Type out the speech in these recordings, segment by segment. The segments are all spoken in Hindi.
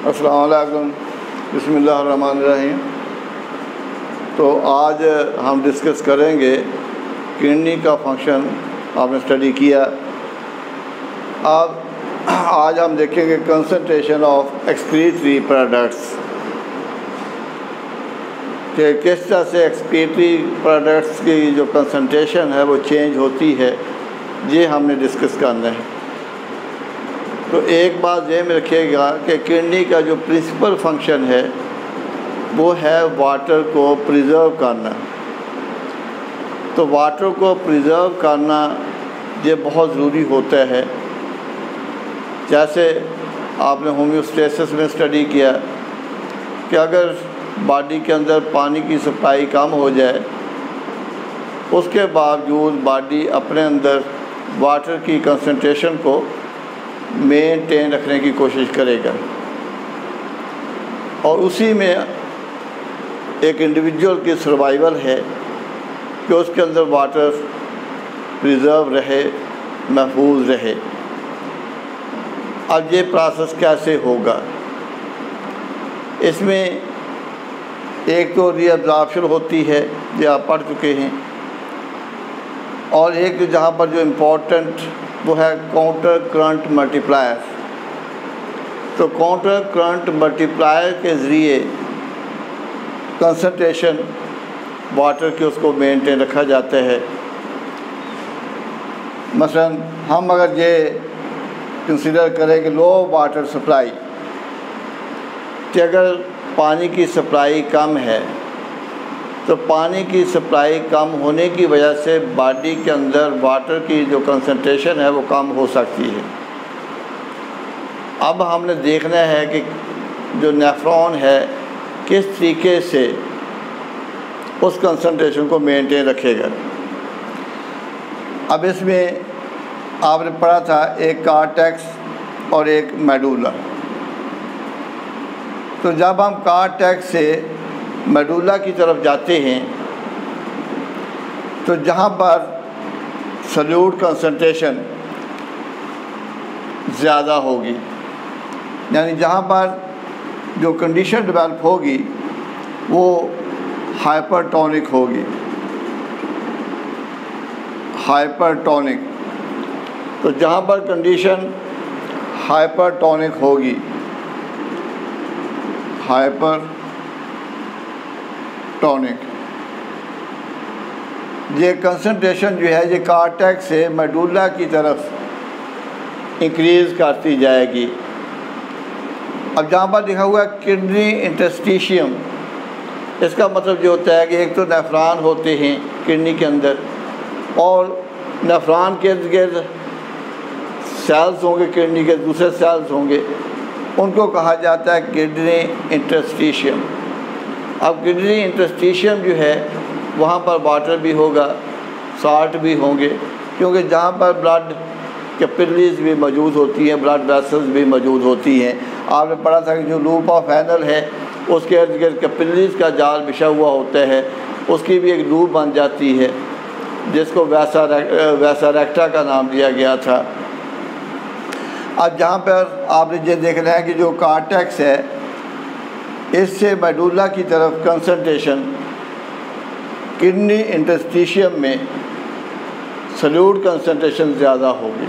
अस्सलाम वालेकुम, बिस्मिल्लाहिर्रहमानिर्रहीम। तो आज हम डिस्कस करेंगे किडनी का फंक्शन। आपने स्टडी किया। अब आज हम देखेंगे कंसंट्रेशन ऑफ एक्सक्रीटरी प्रोडक्ट्स, कि किस तरह से एक्सक्रीटरी प्रोडक्ट्स की जो कंसंट्रेशन है वो चेंज होती है, ये हमने डिस्कस करना है। तो एक बात ये में रखिएगा कि किडनी का जो प्रिंसिपल फंक्शन है वो है वाटर को प्रिज़र्व करना। तो वाटर को प्रिज़र्व करना ये बहुत ज़रूरी होता है। जैसे आपने होम्योस्टेसिस में स्टडी किया कि अगर बॉडी के अंदर पानी की सप्लाई कम हो जाए, उसके बावजूद बॉडी अपने अंदर वाटर की कंसंट्रेशन को मेंटेन रखने की कोशिश करेगा, और उसी में एक इंडिविजुअल की सर्वाइवल है कि उसके अंदर वाटर प्रिज़र्व रहे, महफूज रहे। अब ये प्रोसेस कैसे होगा? इसमें एक तो रीअब्जॉर्प्शन होती है, जो आप पढ़ चुके हैं, और एक जहाँ पर जो इम्पोर्टेंट वो है काउंटर करंट मल्टीप्लायर। तो काउंटर करंट मल्टीप्लायर के ज़रिए कंसंट्रेशन वाटर की उसको मेंटेन रखा जाता है। मसलन हम अगर ये कंसीडर करें कि लो वाटर सप्लाई, कि अगर पानी की सप्लाई कम है तो पानी की सप्लाई कम होने की वजह से बॉडी के अंदर वाटर की जो कंसंट्रेशन है वो कम हो सकती है। अब हमने देखना है कि जो नेफ्रॉन है किस तरीके से उस कंसंट्रेशन को मेंटेन रखेगा। अब इसमें आपने पढ़ा था एक कार्टेक्स और एक मेडुला। तो जब हम कार्टेक्स से मेडुला की तरफ जाते हैं तो जहाँ पर सॉल्यूट कंसंट्रेशन ज़्यादा होगी, यानी जहाँ पर जो कंडीशन डेवलप होगी वो हाइपरटोनिक होगी। हाइपरटोनिक, तो जहाँ पर कंडीशन हाइपरटोनिक होगी, हाइपरटोनिक, ये कंसंट्रेशन जो है ये कार्टेक्स से मेडुला की तरफ इंक्रीज़ करती जाएगी। अब जहाँ पर लिखा हुआ है किडनी इंटरस्टिशियम, इसका मतलब ये होता है कि एक तो नेफ्रॉन होते हैं किडनी के अंदर, और नेफ्रॉन के इर्द गिर्द सेल्स होंगे, किडनी के दूसरे सेल्स होंगे, उनको कहा जाता है किडनी इंटरस्टिशियम। अब किडनी इंटरस्टिशियम जो है वहाँ पर वाटर भी होगा, साल्ट भी होंगे, क्योंकि जहाँ पर ब्लड कैपिलरीज भी मौजूद होती हैं, ब्लड वेसल्स भी मौजूद होती हैं। आपने पढ़ा था कि जो लूप ऑफ एनल है उसके इर्द गिर्द कैपिलरीज का जाल बिछा हुआ होता है, उसकी भी एक लूप बन जाती है जिसको वैसारेक्टा का नाम दिया गया था। अब जहाँ पर आपने ये देखना है कि जो कार्टेक्स है इससे मेडुला की तरफ कंसंट्रेशन किडनी इंटरस्टिशियम में सॉल्यूट कंसंट्रेशन ज़्यादा होगी,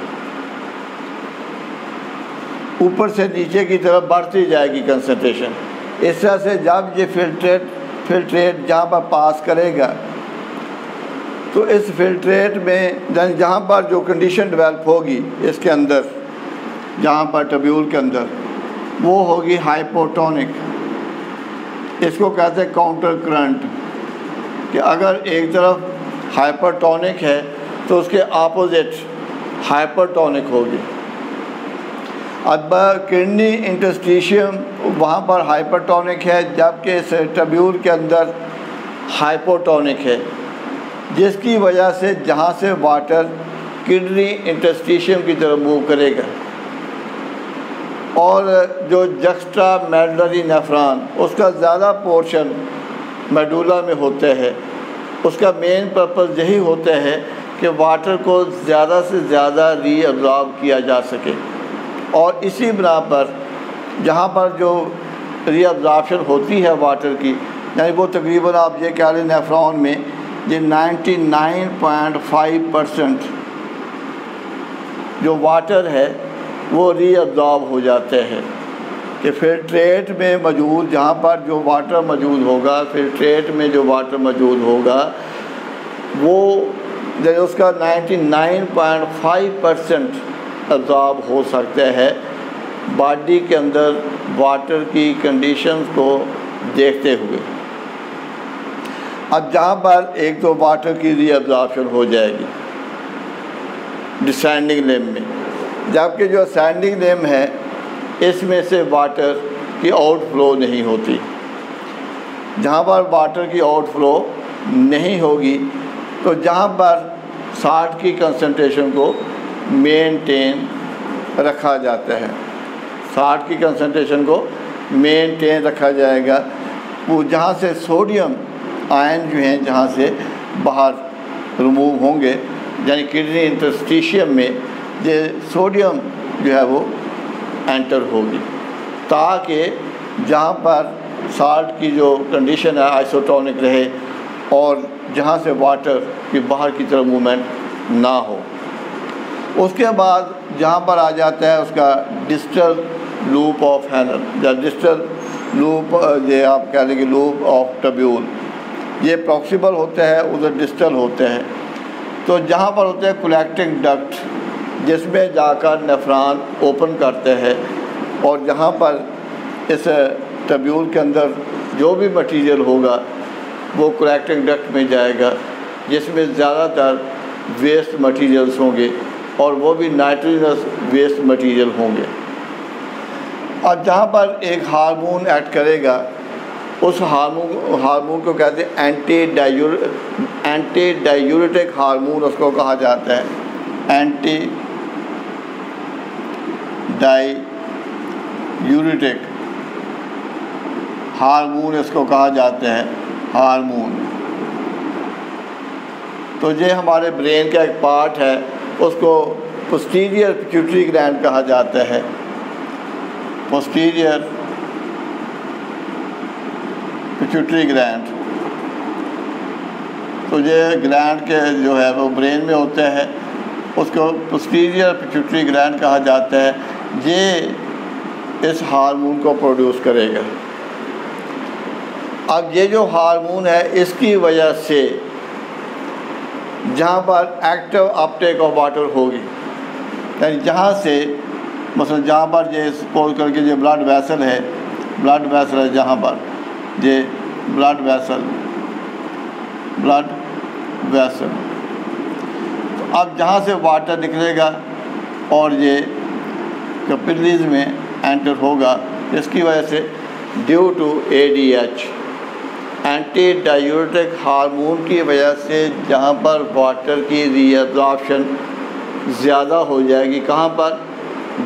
ऊपर से नीचे की तरफ बढ़ती जाएगी कंसंट्रेशन। इस तरह से जब ये फिल्ट्रेट जहाँ पर पास करेगा तो इस फिल्ट्रेट में जहाँ पर जो कंडीशन डेवलप होगी इसके अंदर, जहाँ पर ट्यूब्यूल के अंदर, वो होगी हाइपोटोनिक। इसको कहते हैं काउंटर करंट, कि अगर एक तरफ हाइपरटोनिक है तो उसके अपोजिट हाइपरटोनिक होगी। अब किडनी इंटरस्टिशियम वहाँ पर हाइपरटोनिक है, जबकि इस ट्यूब्यूल के अंदर हाइपोटोनिक है, जिसकी वजह से जहाँ से वाटर किडनी इंटरस्टिशियम की तरफ मूव करेगा, और जो जक्स्ट्रा मेडुलरी नेफ्रॉन उसका ज़्यादा पोर्शन मेडुला में होता है। उसका मेन पर्पस यही होता है कि वाटर को ज़्यादा से ज़्यादा रीअब्जॉर्ब किया जा सके, और इसी बिना पर जहाँ पर जो रीअब्जॉर्प्शन होती है वाटर की, यानी वो तकरीबन आप ये कह लें नेफ्रॉन में ये 99.5% जो वाटर है वो रीअब्जॉर्ब हो जाते हैं कि फिल्ट्रेट में मौजूद, जहाँ पर जो वाटर मौजूद होगा, फिल्ट्रेट में जो वाटर मौजूद होगा वो जो उसका 99.5% अब्जॉर्ब हो सकता है बॉडी के अंदर वाटर की कंडीशंस को देखते हुए। अब जहाँ पर एक तो वाटर की रीअब्जॉर्प्शन हो जाएगी डिसेंडिंग लिम्ब में, जबकि जो असेंडिंग लिम्ब है इसमें से वाटर की आउटफ्लो नहीं होती। जहाँ पर वाटर की आउटफ्लो नहीं होगी तो जहाँ पर साल्ट की कंसंट्रेशन को मेंटेन रखा जाता है, साल्ट की कंसंट्रेशन को मेंटेन रखा जाएगा। वो जहाँ से सोडियम आयन जो हैं जहाँ से बाहर रिमूव होंगे, यानी किडनी इंटरस्टिशियम में ये सोडियम जो है वो एंटर होगी, ताकि जहाँ पर साल्ट की जो कंडीशन है आइसोटोनिक रहे और जहाँ से वाटर की बाहर की तरफ मूवमेंट ना हो। उसके बाद जहाँ पर आ जाता है उसका डिस्टल लूप ऑफ हैनल या डिस्टल लूप, ये आप कह लेंगे लूप ऑफ टब्यूल, ये प्रॉक्सिमल होते हैं, उधर डिस्टल होते हैं। तो जहाँ पर होते हैं कलेक्टिंग डक्ट जिसमें जाकर नेफ्रॉन ओपन करते हैं और जहाँ पर इस टब्यूल के अंदर जो भी मटेरियल होगा वो कलेक्टिंग डक्ट में जाएगा, जिसमें ज़्यादातर वेस्ट मटेरियल्स होंगे और वो भी नाइट्रोजनस वेस्ट मटेरियल होंगे। और जहाँ पर एक हार्मोन एक्ट करेगा उस हार्मोन को कहते हैं एंटी डायूरेटिक हार्मोन, उसको कहा जाता है एंटी डायूरेटिक हार्मोन, इसको कहा जाता है हार्मोन। तो ये हमारे ब्रेन का एक पार्ट है, उसको पोस्टीरियर पिट्यूटरी ग्लैंड कहा जाता है, पोस्टीरियर पिट्यूटरी ग्लैंड। तो ये ग्लैंड के जो है वो ब्रेन में होते हैं, उसको पोस्टीरियर पिट्यूटरी ग्लैंड कहा जाता है। ये इस हार्मोन को प्रोड्यूस करेगा। अब ये जो हार्मोन है इसकी वजह से जहाँ पर एक्टिव अपटेक ऑफ वाटर होगी, यानी जहाँ से मतलब जहाँ पर ये सपोज करके ये ब्लड वेसल है जहाँ पर ये ब्लड वेसल तो अब जहाँ से वाटर निकलेगा और ये कैपिलरीज में एंटर होगा, इसकी वजह से due to ADH anti diuretic hormone की वजह से जहाँ पर वाटर की रीअब्जॉर्प्शन ज़्यादा हो जाएगी, कहाँ पर,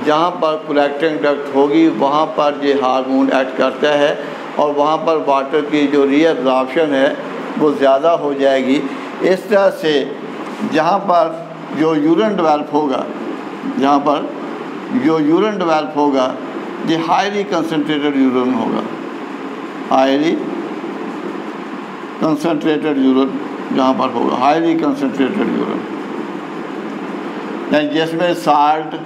जहाँ पर कलेक्टिंग डक्ट होगी वहाँ पर ये हार्मोन एक्ट करता है और वहाँ पर वाटर की जो रीअब्जॉर्प्शन है वो ज़्यादा हो जाएगी। इस तरह से जहाँ पर जो यूरिन डेवलप होगा, ये हाईली कंसनट्रेटेड यूरिन होगा, हाईली कंसनट्रेटेड यूरिन जहाँ पर होगा, हाईली कंसनट्रेटेड यूरिन, यानी जिसमें साल्ट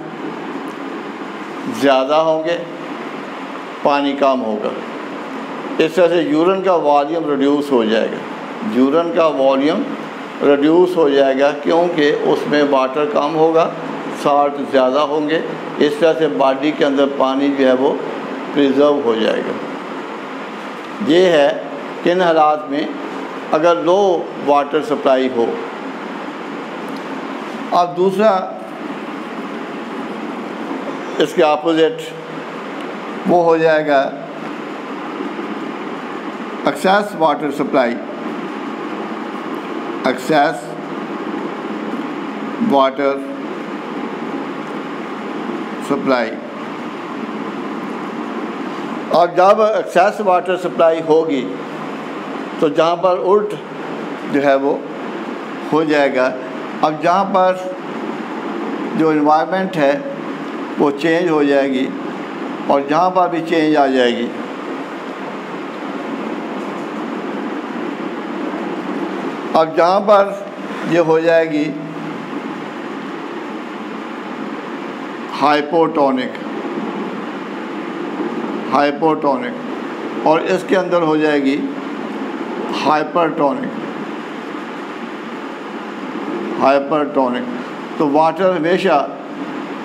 ज़्यादा होंगे, पानी कम होगा। इस तरह से यूरिन का वॉल्यूम रिड्यूस हो जाएगा, क्योंकि उसमें वाटर कम होगा, साल्ट ज़्यादा होंगे। इस तरह से बॉडी के अंदर पानी जो है वो प्रिजर्व हो जाएगा। ये है किन हालात में अगर लो वाटर सप्लाई हो। अब दूसरा इसके अपोजिट वो हो जाएगा excess water supply, excess water supply. और जब एक्सेस वाटर सप्लाई होगी तो जहाँ पर उल्ट जो है वो हो जाएगा। अब जहाँ पर जो इन्वायरमेंट है वो चेंज हो जाएगी, और जहाँ पर भी चेंज आ जाएगी, अब जहाँ पर ये हो जाएगी हाइपोटोनिक, हाइपोटोनिक, और इसके अंदर हो जाएगी हाइपरटोनिक, हाइपरटोनिक। तो वाटर हमेशा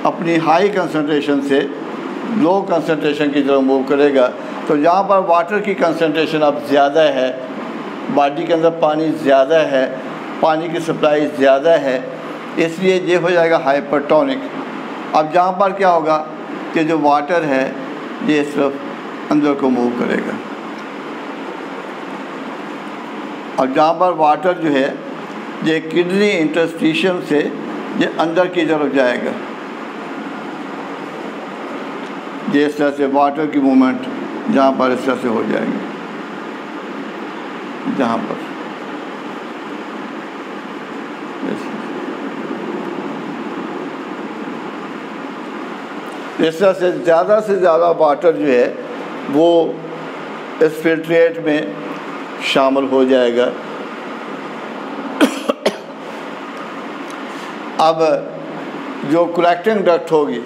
अपनी हाई कंसंट्रेशन से लो कंसंट्रेशन की तरफ मूव करेगा। तो जहाँ पर वाटर की कंसंट्रेशन अब ज़्यादा है, बॉडी के अंदर पानी ज़्यादा है, पानी की सप्लाई ज़्यादा है, इसलिए ये हो जाएगा हाइपरटोनिक। अब जहाँ पर क्या होगा कि जो वाटर है ये सिर्फ अंदर को मूव करेगा, और जहाँ पर वाटर जो है ये किडनी इंटरस्टिशियम से ये अंदर की तरफ जाएगा। ये इस तरह से वाटर की मूवमेंट जहाँ पर इस तरह से हो जाएगी, जहाँ पर इस तरह से ज़्यादा वाटर जो है वो इस फिल्ट्रेट में शामिल हो जाएगा। अब जो कलेक्टिंग डक्ट होगी,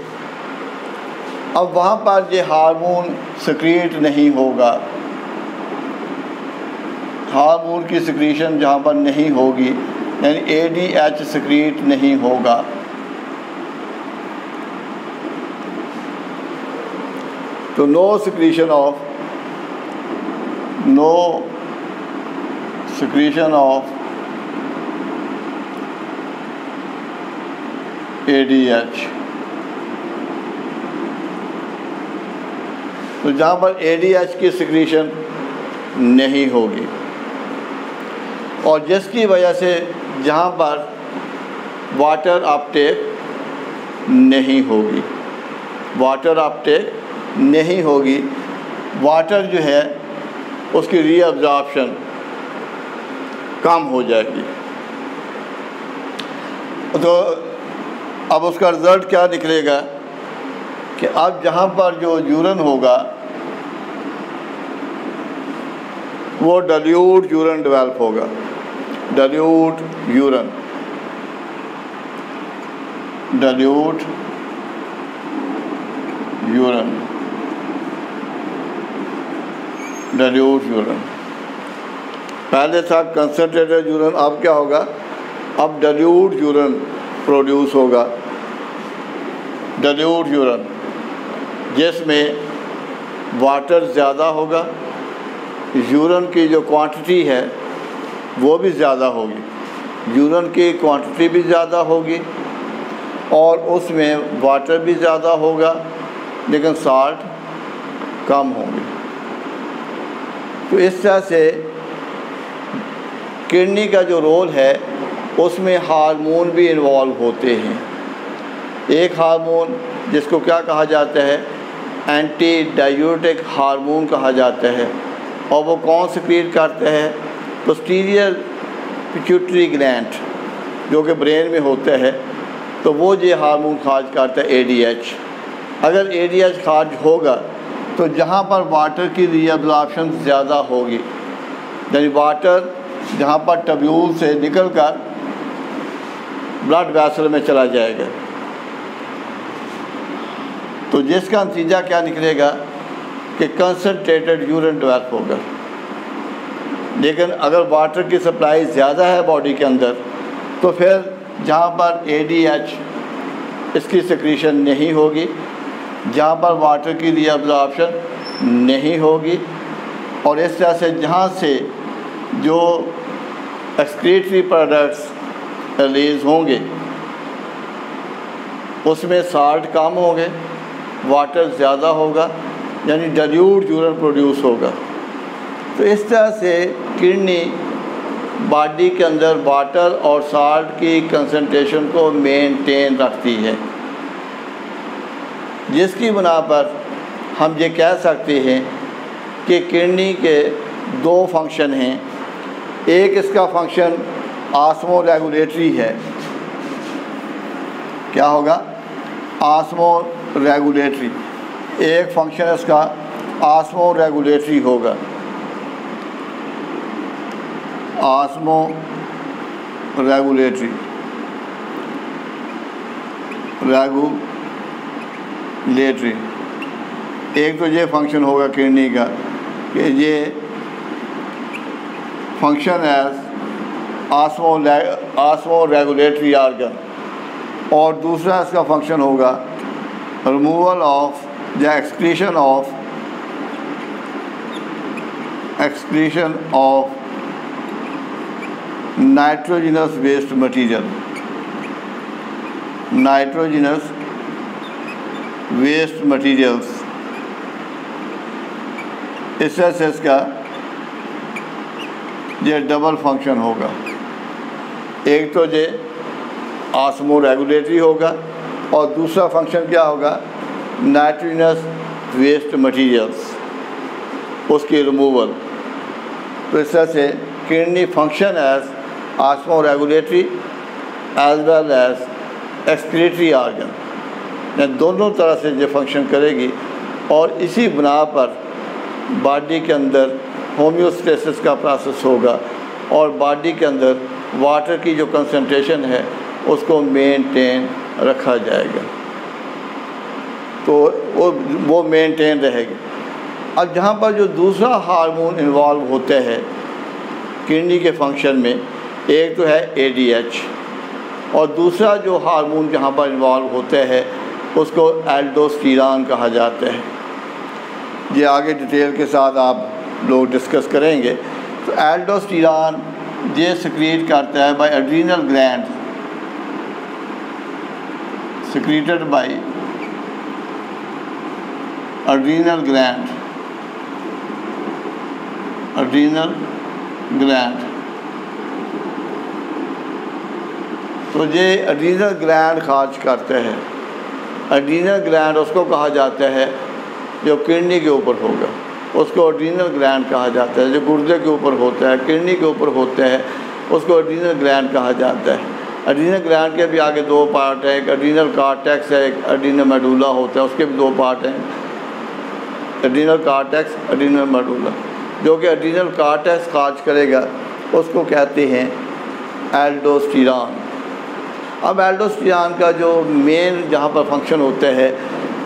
अब वहाँ पर ये हार्मोन सिक्रीट नहीं होगा, हार्मोन की सिक्रीशन जहाँ पर नहीं होगी, यानी ADH सिक्रीट नहीं होगा। तो नो सिक्रीशन ऑफ ADH। तो जहाँ पर ADH की सिक्रीशन नहीं होगी, और जिसकी वजह से जहाँ पर वाटर अपटेक नहीं होगी, वाटर अपटेक नहीं होगी, वाटर जो है उसकी रीअब्जॉर्प्शन कम हो जाएगी। तो अब उसका रिज़ल्ट क्या निकलेगा कि अब जहाँ पर जो यूरिन होगा वो डाइल्यूट यूरिन डेवलप होगा, dilute urine, dilute urine, dilute urine. पहले था कंसनट्रेटेड यूरिन, अब क्या होगा, अब डाइल्यूट यूरिन प्रोड्यूस होगा, डाइल्यूट यूरिन, जिसमें वाटर ज़्यादा होगा, यूरिन की जो क्वांटिटी है वो भी ज़्यादा होगी, यूरिन की क्वांटिटी भी ज़्यादा होगी और उसमें वाटर भी ज़्यादा होगा, लेकिन साल्ट कम होंगे। तो इस तरह से किडनी का जो रोल है उसमें हार्मोन भी इन्वॉल्व होते हैं। एक हार्मोन जिसको क्या कहा जाता है, एंटी डायूरेटिक हार्मोन कहा जाता है, और वो कौन सिक्रीट करता है, पोस्टीरियर पिट्यूटरी ग्लैंड जो कि ब्रेन में होता है, तो वो ये हार्मोन खारिज करता है ADH। अगर ADH खारिज होगा तो जहाँ पर वाटर की रीअब्जॉर्प्शन ज़्यादा होगी, यानी वाटर जहाँ पर टब्यूल से निकलकर ब्लड वेसल में चला जाएगा, तो जिसका नतीजा क्या निकलेगा कि कंसनट्रेटेड यूरिन डेवलप होगा। लेकिन अगर वाटर की सप्लाई ज़्यादा है बॉडी के अंदर, तो फिर जहाँ पर ADH इसकी सिक्रीशन नहीं होगी, जहाँ पर वाटर की रीअब्जॉर्प्शन नहीं होगी, और इस तरह से जहाँ से जो एक्सक्रीटरी प्रोडक्ट्स रिलीज़ होंगे उसमें साल्ट कम होंगे, वाटर ज़्यादा होगा, यानी डाइल्यूट यूरिन प्रोड्यूस होगा। तो इस तरह से किडनी बॉडी के अंदर वाटर और साल्ट की कंसंट्रेशन को मेंटेन रखती है, जिसकी बुना पर हम ये कह सकते हैं कि किडनी के दो फंक्शन हैं। एक इसका फंक्शन ऑस्मो रेगुलेटरी है। क्या होगा? ऑस्मो रेगुलेटरी, एक फंक्शन इसका ऑस्मो रेगुलेटरी होगा, ऑस्मो रेगुलेटरी एक तो ये फंक्शन होगा किडनी का कि ये function as osmoregulatory organ, और दूसरा इसका फंक्शन होगा removal of the excretion of nitrogenous waste material, nitrogenous waste materials. इससे इसका ये डबल फंक्शन होगा, एक तो ये ऑस्मो रेगुलेटरी होगा और दूसरा फंक्शन क्या होगा, नाइट्रोजिनस वेस्ट मटीरियल्स, उसकी रिमूवल। तो इस तरह से kidney function as osmoregulatory as well as excretory organ, दोनों तरह से ये फंक्शन करेगी। और इसी बिना पर बॉडी के अंदर होम्योस्टेसिस का प्रोसेस होगा और बॉडी के अंदर वाटर की जो कंसंट्रेशन है उसको मेंटेन रखा जाएगा, तो वो मेंटेन रहेगी। अब जहाँ पर जो दूसरा हार्मोन इन्वॉल्व होते हैं किडनी के फंक्शन में, एक तो है ADH और दूसरा जो हार्मोन जहाँ पर इन्वॉल्व होते हैं उसको एल्डोस्टेरोन कहा जाता है। ये आगे डिटेल के साथ आप लोग डिस्कस करेंगे। तो एल्डोस्टेरोन ये सिक्रीट करता है by adrenal gland, secreted by adrenal gland, तो ये एड्रीनल ग्लैंड खारिज करते हैं। एड्रीनल ग्लैंड उसको कहा जाता है जो किडनी के ऊपर होगा, उसको एड्रीनल ग्लैंड कहा जाता है। जो गुर्दे के ऊपर होता है, किडनी के ऊपर होता है, उसको एड्रीनल ग्लैंड कहा जाता है। एड्रीनल ग्लैंड के भी आगे दो पार्ट हैं, एक एड्रीनल कॉर्टेक्स है, एक एड्रीनल मेडुला होता है, उसके भी दो पार्ट हैं, एड्रीनल कॉर्टेक्स, एड्रीनल मेडुला। जो कि एड्रीनल कॉर्टेक्स खारिज करेगा उसको कहते हैं एल्डोस्टेरोन। अब एल्डोस्टेरोन का जो मेन जहाँ पर फंक्शन होता है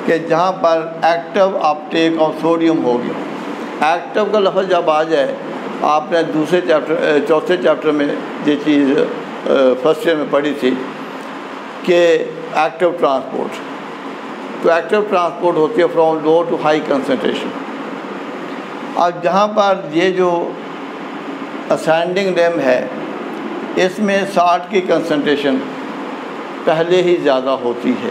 कि जहाँ पर एक्टिव अपटेक ऑफ सोडियम होगी। एक्टिव का लफ्ज़ जब आ जाए, आपने चौथे चैप्टर में ये चीज़ फर्स्ट ईयर में पढ़ी थी कि एक्टिव ट्रांसपोर्ट, तो एक्टिव ट्रांसपोर्ट होती है from low to high concentration. अब जहाँ पर ये जो असेंडिंग लेम है इसमें साल्ट की कंसंट्रेशन पहले ही ज़्यादा होती है,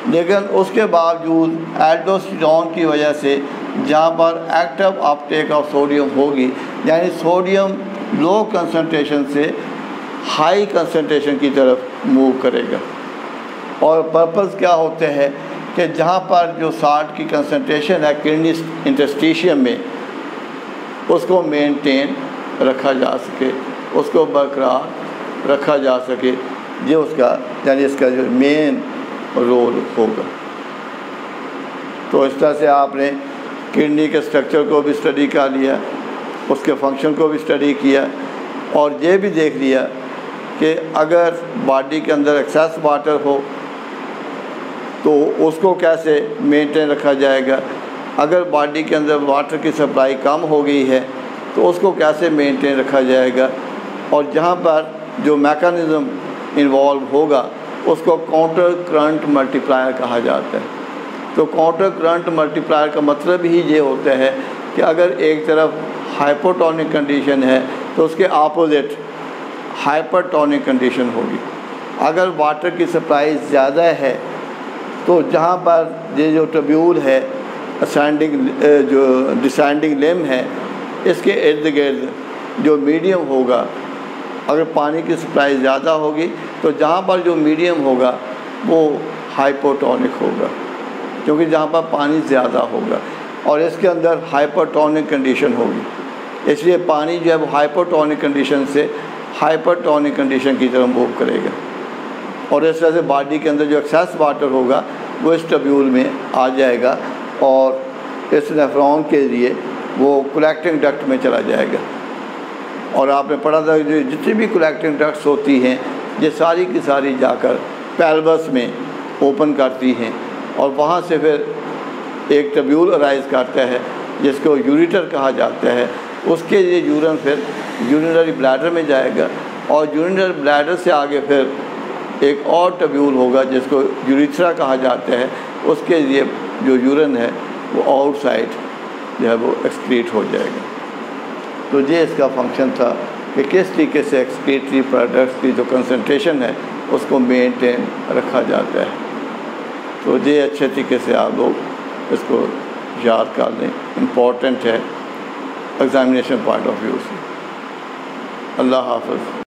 लेकिन उसके बावजूद एल्डोस्टेरोन की वजह से जहाँ पर एक्टिव अपटेक ऑफ सोडियम होगी, यानी सोडियम लो कंसंट्रेशन से हाई कंसंट्रेशन की तरफ मूव करेगा। और पर्पस क्या होते हैं कि जहाँ पर जो साल्ट की कंसंट्रेशन है किडनी इंटरस्टिशियम में, उसको मेंटेन रखा जा सके, उसको बरकरार रखा जा सके, ये उसका यानी इसका जो मेन रोल होगा। तो इस तरह से आपने किडनी के स्ट्रक्चर को भी स्टडी कर लिया, उसके फंक्शन को भी स्टडी किया और ये भी देख लिया कि अगर बॉडी के अंदर एक्सेस वाटर हो तो उसको कैसे मेंटेन रखा जाएगा, अगर बॉडी के अंदर वाटर की सप्लाई कम हो गई है तो उसको कैसे मेंटेन रखा जाएगा, और जहाँ पर जो मैकेनिज़्म इन्वॉल्व होगा उसको काउंटर करंट मल्टीप्लायर कहा जाता है। तो काउंटर करंट मल्टीप्लायर का मतलब ही ये होता है कि अगर एक तरफ हाइपोटोनिक कंडीशन है तो उसके अपोजिट हाइपरटोनिक कंडीशन होगी। अगर वाटर की सप्लाई ज़्यादा है तो जहाँ पर ये जो ट्यूब्यूल है असेंडिंग जो डिसेंडिंग लिम्ब है, इसके इर्द गिर्द जो मीडियम होगा, अगर पानी की सप्लाई ज़्यादा होगी तो जहाँ पर जो मीडियम होगा वो हाइपोटोनिक होगा, क्योंकि जहाँ पर पानी ज़्यादा होगा और इसके अंदर हाइपरटोनिक कंडीशन होगी, इसलिए पानी जो है वो हाइपोटोनिक कंडीशन से हाइपरटोनिक कंडीशन की तरफ मूव करेगा। और इस तरह से बॉडी के अंदर जो एक्सेस वाटर होगा वो इस ट्यूब्यूल में आ जाएगा और इस नेफ्रॉन के लिए वो कलेक्टिंग डक्ट में चला जाएगा। और आपने पढ़ा था जो जितनी भी कलेक्टिंग डक्ट्स होती हैं ये सारी की सारी जाकर पेल्वस में ओपन करती हैं और वहाँ से फिर एक ट्यूब्यूल अराइज करता है जिसको यूरेटर कहा जाता है। उसके लिए यूरिन फिर यूरिनरी ब्लैडर में जाएगा और यूरिनरी ब्लैडर से आगे फिर एक और ट्यूब्यूल होगा जिसको यूरिथ्रा कहा जाता है। उसके लिए जो यूरिन है वो आउटसाइड जो है वो एक्सक्रीट हो जाएगा। तो ये इसका फंक्शन था कि किस तरीके से एक्सक्रीटरी प्रोडक्ट्स की जो कंसंट्रेशन है उसको मेंटेन रखा जाता है। तो ये अच्छे तरीके से आप लोग इसको याद कर लें, इम्पॉर्टेंट है एग्ज़ामिनेशन पॉइंट ऑफ व्यू से। अल्लाह हाफ़िज़।